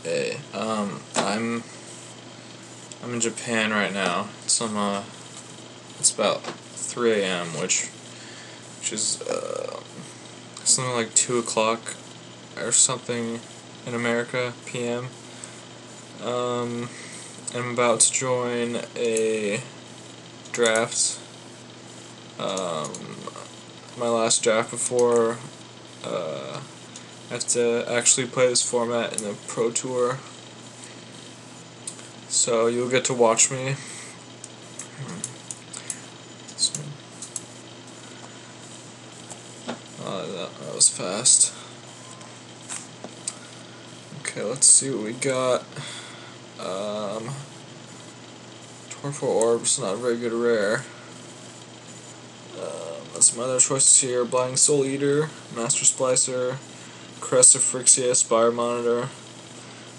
Hey, I'm in Japan right now. It's about 3 a.m., which is something like 2 o'clock or something in America p.m. I'm about to join a draft. My last draft before I have to actually play this format in the Pro Tour. So you'll get to watch me. So, that was fast. Okay, let's see what we got. Torpor Orbs, not a very good rare. That's my other choices here. Blinding Soul Eater, Master Splicer, Crest of Phyrexian, Spire Monitor.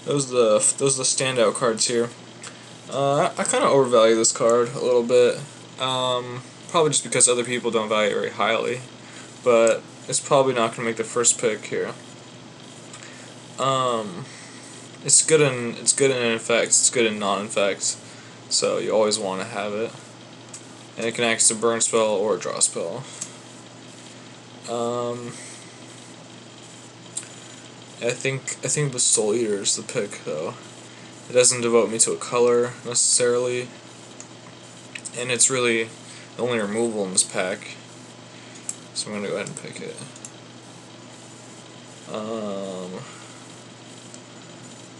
Those are the standout cards here. I kind of overvalue this card a little bit. Probably just because other people don't value it very highly. But it's probably not going to make the first pick here. It's good in effects. It's good in non-effects. So you always want to have it. And it can act as a burn spell or a draw spell. I think the Soul Eater is the pick though. It doesn't devote me to a color necessarily, and it's really the only removal in this pack. So I'm gonna go ahead and pick it.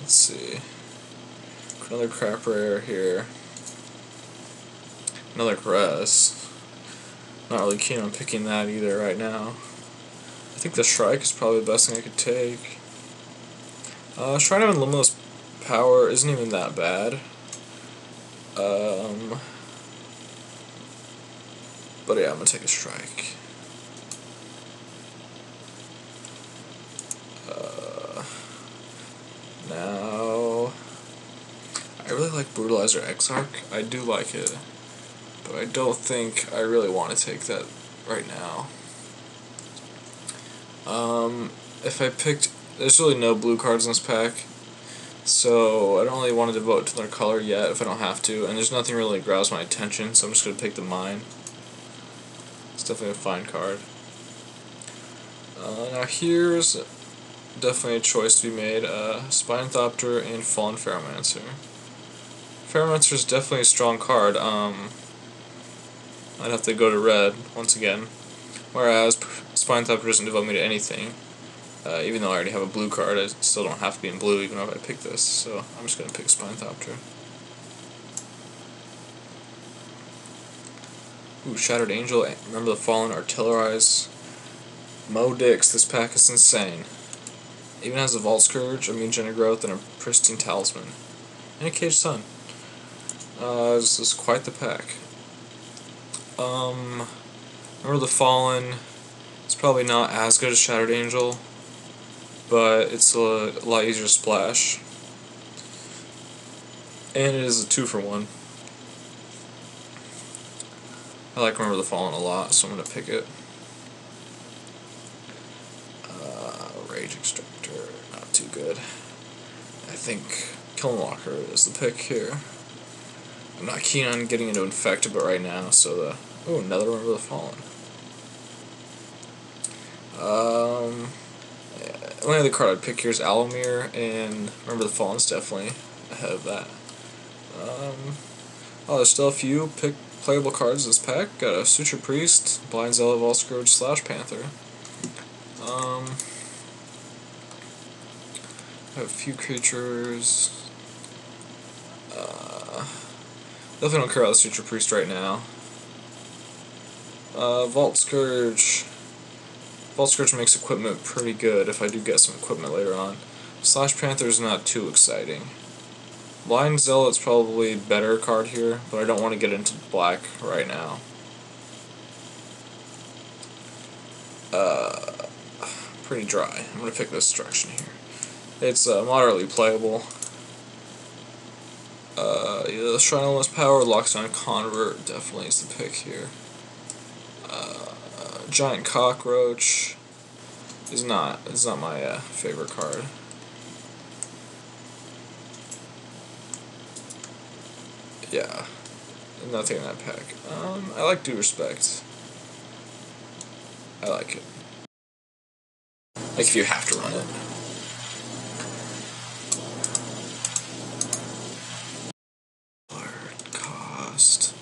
Let's see. Another crap rare here. Another Caress. Not really keen on picking that either right now. I think the Shrike is probably the best thing I could take. Shrine of Limitless Power isn't even that bad. But yeah, I'm gonna take a Strike. Now, I really like Brutalizer Exarch. I do like it, but I don't think I really want to take that right now. If I picked, there's really no blue cards in this pack, so I don't really want to devote to their color yet if I don't have to, and there's nothing really that grabs my attention, so I'm just going to pick the Mine. It's definitely a fine card. Now here's definitely a choice to be made, Spinethopter and Fallen Ferromancer. Ferromancer is definitely a strong card. I'd have to go to red once again, whereas Spinethopter doesn't devote me to anything. Even though I already have a blue card, I still don't have to be in blue even if I pick this, so I'm just going to pick Spinethopter. Ooh, Shattered Angel, Remember the Fallen, Artillerize. Mo Dix, this pack is insane. Even has a Vault Scourge, Immune Growth, and a Pristine Talisman. And a Caged Sun. This is quite the pack. Remember the Fallen, it's probably not as good as Shattered Angel, but it's a lot easier to splash. And it is a 2-for-1. I like Remember the Fallen a lot, so I'm going to pick it. Rage Extractor, not too good. I think Kilnwalker is the pick here. I'm not keen on getting into Infected but right now, so another Remember the Fallen. The only other card I'd pick here is Alomir, and Remember the Fallen's definitely ahead of that. There's still a few playable cards in this pack. Got a Suture Priest, Blind Zealot, Vault Scourge, Slash Panther. I have a few creatures. Definitely don't care about the Suture Priest right now. Vault Scourge. Vault Scourge makes equipment pretty good if I do get some equipment later on. Slash Panther is not too exciting. Blind Zealot's probably a better card here, but I don't want to get into black right now. Pretty dry. I'm going to pick this Destruction here. It's moderately playable. The Shrine of Limitless Power, Lockstone Convert definitely is the pick here. Giant Cockroach is not my favorite card. yeah, nothing in that pack. I like Due Respect. I like it. Like if you have to run it. Card cost.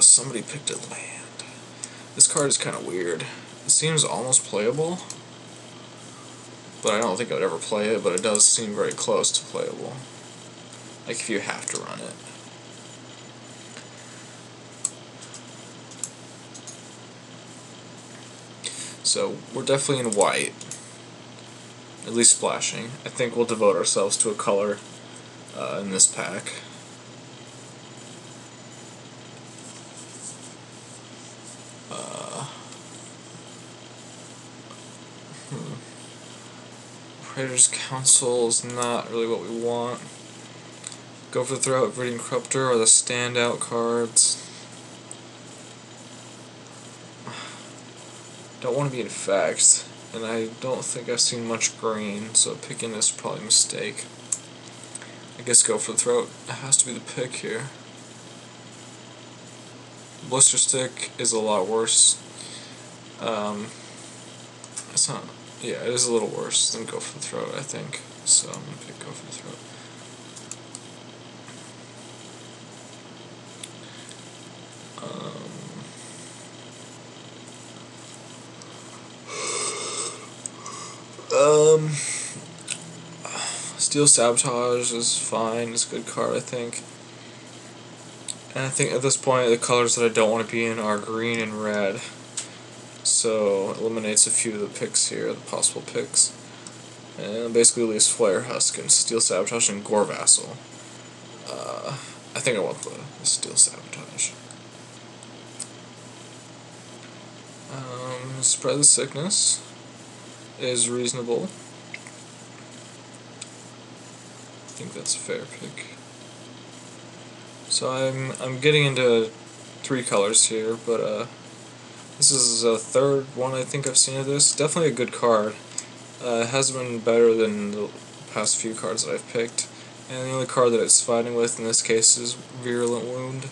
Somebody picked a land. This card is kind of weird. It seems almost playable, but I don't think I would ever play it, but it does seem very close to playable. Like if you have to run it. So we're definitely in white, at least splashing. I think we'll devote ourselves to a color in this pack. Praetor's Council is not really what we want. Go for the Throat, Viridian Corruptor are the standout cards. Don't want to be infect, and I don't think I've seen much green, so picking this is probably a mistake. I guess Go for the Throat. It has to be the pick here. Blister Stick is a lot worse. It's not. Yeah, it is a little worse than Go for the Throat, I think. So I'm gonna pick Go for the Throat. Steel Sabotage is fine. It's a good card, I think. And I think at this point the colors that I don't want to be in are green and red. So it eliminates a few of the picks here, the possible picks. And basically leaves Flare Husk and Steel Sabotage and Gore Vassal. I think I want the Steel Sabotage. Spread the Sickness is reasonable. I think that's a fair pick. So I'm getting into 3 colors here, but this is the third one I think I've seen of this. Definitely a good card. It has been better than the past few cards that I've picked. And the only card that it's fighting with in this case is Virulent Wound.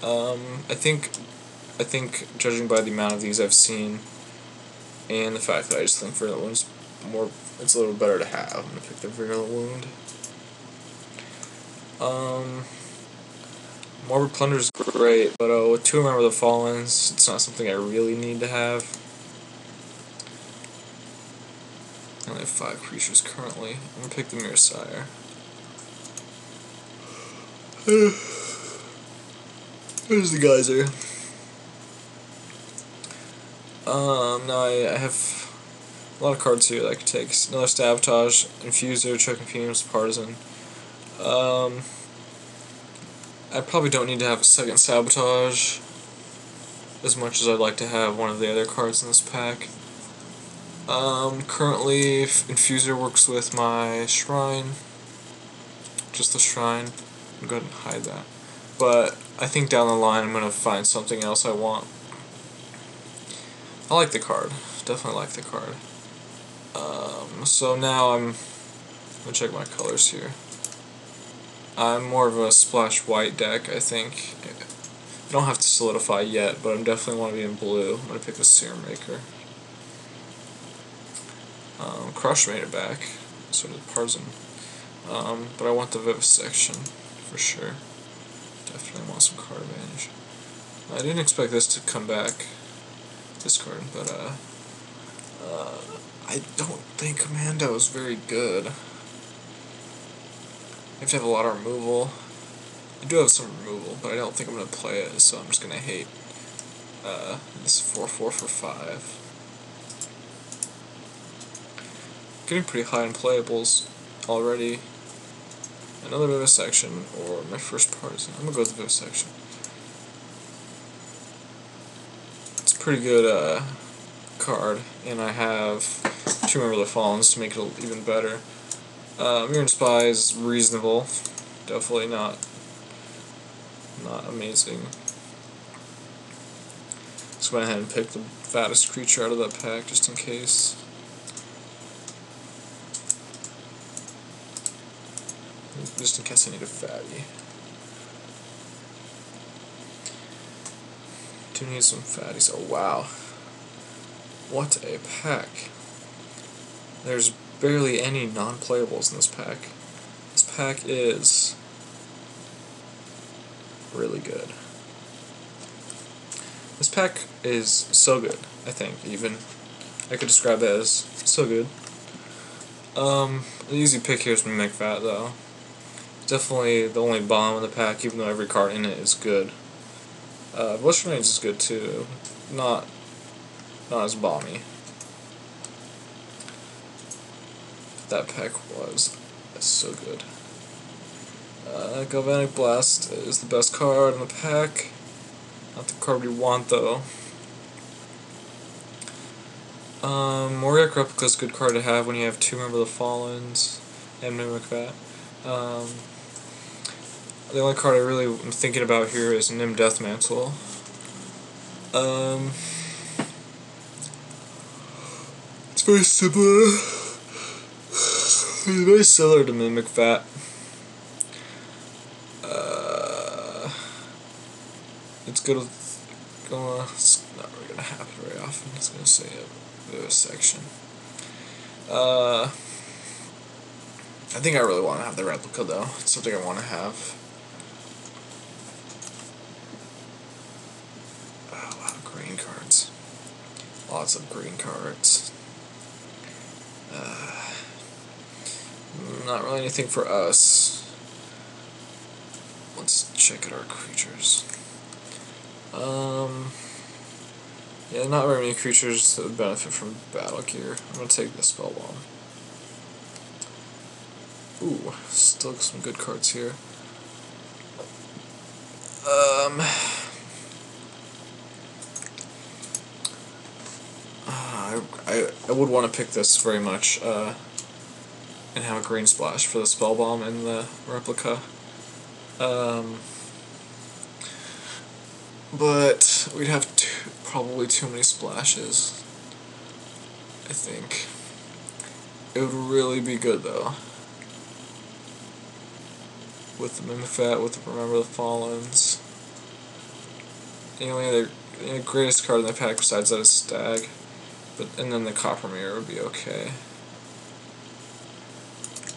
I think judging by the amount of these I've seen, and the fact that I just think Virulent Wound's more, it's a little better to have. I'm gonna pick the Virulent Wound. Morbid Plunder is great, but with 2 Remember the Fallens, it's not something I really need to have. I only have 5 creatures currently. I'm gonna pick the Mirror Sire. There's the geyser. Now I have a lot of cards here that I could take. Another Sabotage, Infuser, Choking Fumes, Partisan. I probably don't need to have a second Sabotage as much as I'd like to have one of the other cards in this pack. Currently, Infuser works with my Shrine. Just the Shrine. I'm going to hide that. But I think down the line I'm going to find something else I want. I like the card. Definitely like the card. So now I'm going to check my colors here. I'm more of a splash white deck, I think. I don't have to solidify yet, but I definitely want to be in blue. I'm going to pick the Serum Maker. Crush made it back, so did Partisan. But I want the Vivisection, for sure. Definitely want some card advantage. I didn't expect this to come back, this card, but I don't think Commando is very good. You have to have a lot of removal. I do have some removal, but I don't think I'm going to play it, so I'm just going to hate this 4/4 for 5. Getting pretty high in playables already. Another Vivisection, or my first Partisan. I'm going to go with the Vivisection. It's a pretty good card, and I have 2 Remember the Fallens to make it even better. Mirror Spy is reasonable. Definitely not amazing. Just went ahead and picked the fattest creature out of that pack, just in case. just in case I need a fatty. Do need some fatties. Oh wow. What a pack. There's barely any non-playables in this pack. This pack is really good. This pack is so good, I think, even. I could describe it as so good. The easy pick here is Mimic Vat, though. Definitely the only bomb in the pack, even though every card in it is good. Bush Range is good too. Not as bomby. That pack was so good. Galvanic Blast is the best card in the pack. Not the card we want though. Moriak Replica is a good card to have when you have 2 Remember the Fallens and Mimic Vat. The only card I really am thinking about here is Nim Deathmantle. It's very similar. It's very similar to Mimic Vat. It's good with. It's not really gonna happen very often. It's gonna say a section. I think I really want to have the replica though. It's something I want to have. Oh, a lot of green cards. Lots of green cards. Not really anything for us. Let's check out our creatures. Yeah, not very many creatures that would benefit from battle gear. I'm gonna take the Spell Bomb. Ooh, still some good cards here. I would want to pick this very much, and have a green splash for the Spell Bomb and the replica. But we'd have probably too many splashes, I think. It would really be good though. With the Mimifat, with the Remember the Fallens. The only greatest card in the pack besides that is Stag. And then the Copper Mirror would be okay.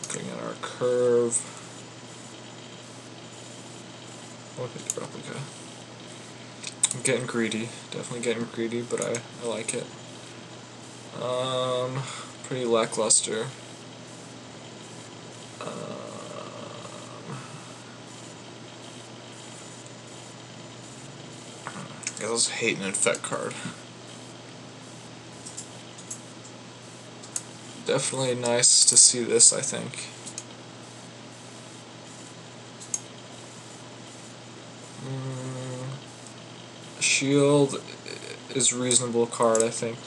Looking at our curve. Look at the replica. I'm getting greedy. Definitely getting greedy, but I like it. Pretty lackluster. I guess I hate an Infect card. Definitely nice to see this, I think. Shield is a reasonable card, I think.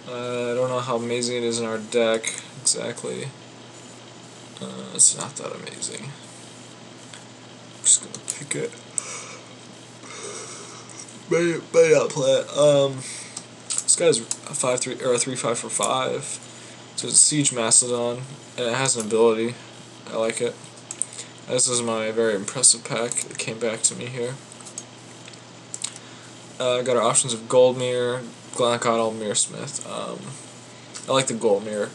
I don't know how amazing it is in our deck, exactly. It's not that amazing. I'm just gonna pick it. May not play it. This guy's a 5/3 or a 3/5 for 5. So it's a Siege Mastodon, and it has an ability. I like it. This is my very impressive pack. It came back to me here. Got our options of Goldmere, Glencoddle, Mirrorsmith. I like the Goldmere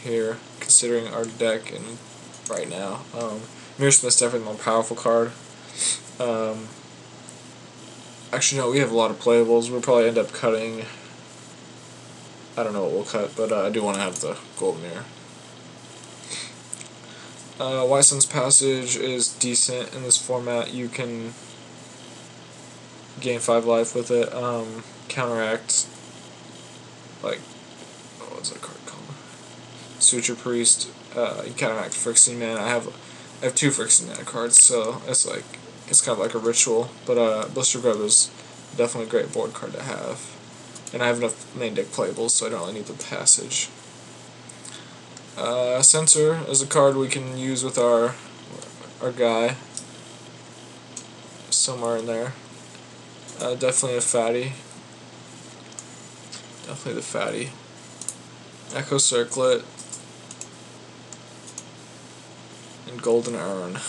here, considering our deck and right now. Mirrorsmith's definitely the more powerful card. Actually, no, we have a lot of playables. We'll probably end up cutting. I don't know what we'll cut, but I do want to have the Goldmere. White Sun's Passage is decent in this format. You can gain 5 life with it. Counteract, like, what's that card called? Suture Priest. You counteract Phyrexian Mana. I have 2 Phyrexian Mana cards, so it's kind of like a ritual. But Blister Grub is definitely a great board card to have. And I have enough main deck playables, so I don't really need the Passage. Censor is a card we can use with our guy. Somewhere in there. Definitely a fatty. Definitely the fatty. Echo Circlet. and golden urn.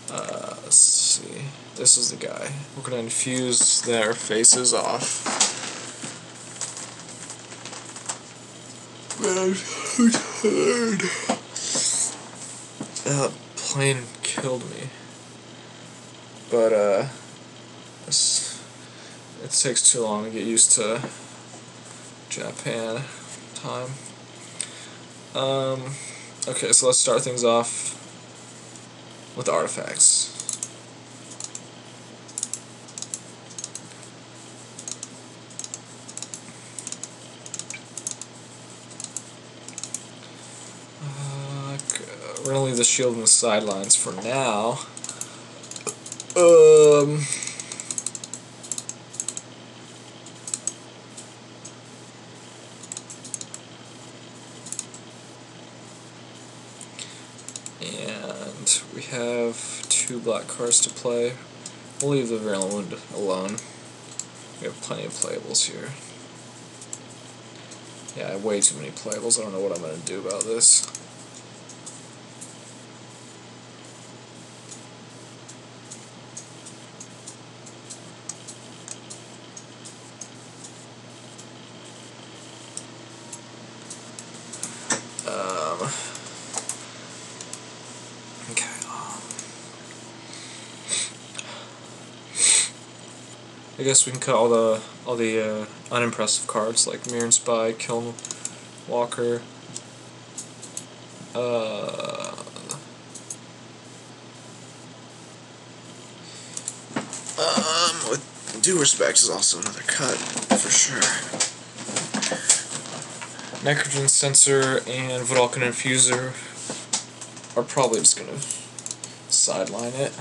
Let's see. This is the guy. We're gonna infuse their faces off. Man, I'm tired. That plane killed me. But it takes too long to get used to Japan time. Okay, so let's start things off with artifacts. We're gonna leave the shield on the sidelines for now. And we have 2 black cards to play. We'll leave the Virulent Wound alone. We have plenty of playables here. Yeah, I have way too many playables. I don't know what I'm going to do about this. Okay. I guess we can cut all the unimpressive cards like Mirren Spy, Kiln Walker. With due respect is also another cut for sure. Nitrogen Sensor and Vidalcan Infuser are probably just gonna sideline it.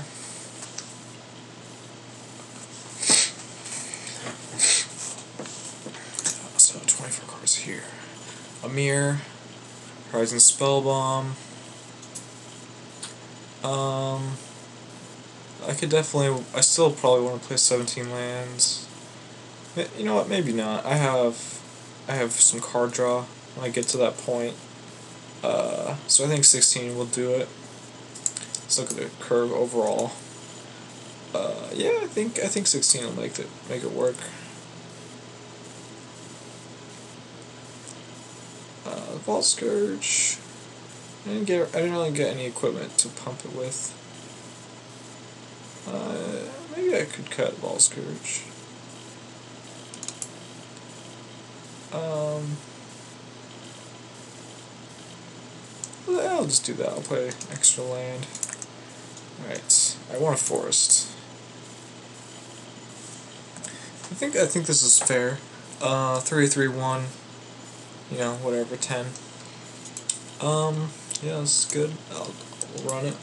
So 24 cards here. Amir, Horizon Spellbomb. I still probably want to play 17 lands. You know what? Maybe not. I have some card draw when I get to that point. So I think 16 will do it. Let's look at the curve overall. Yeah, I think 16 will make it work. Vault Scourge. I didn't really get any equipment to pump it with. Maybe I could cut Vault Scourge. I'll just do that. I'll play extra land. Right. I want a forest. I think this is fair. 3-3-1. You know, whatever, 10. Yeah, this is good. I'll run it.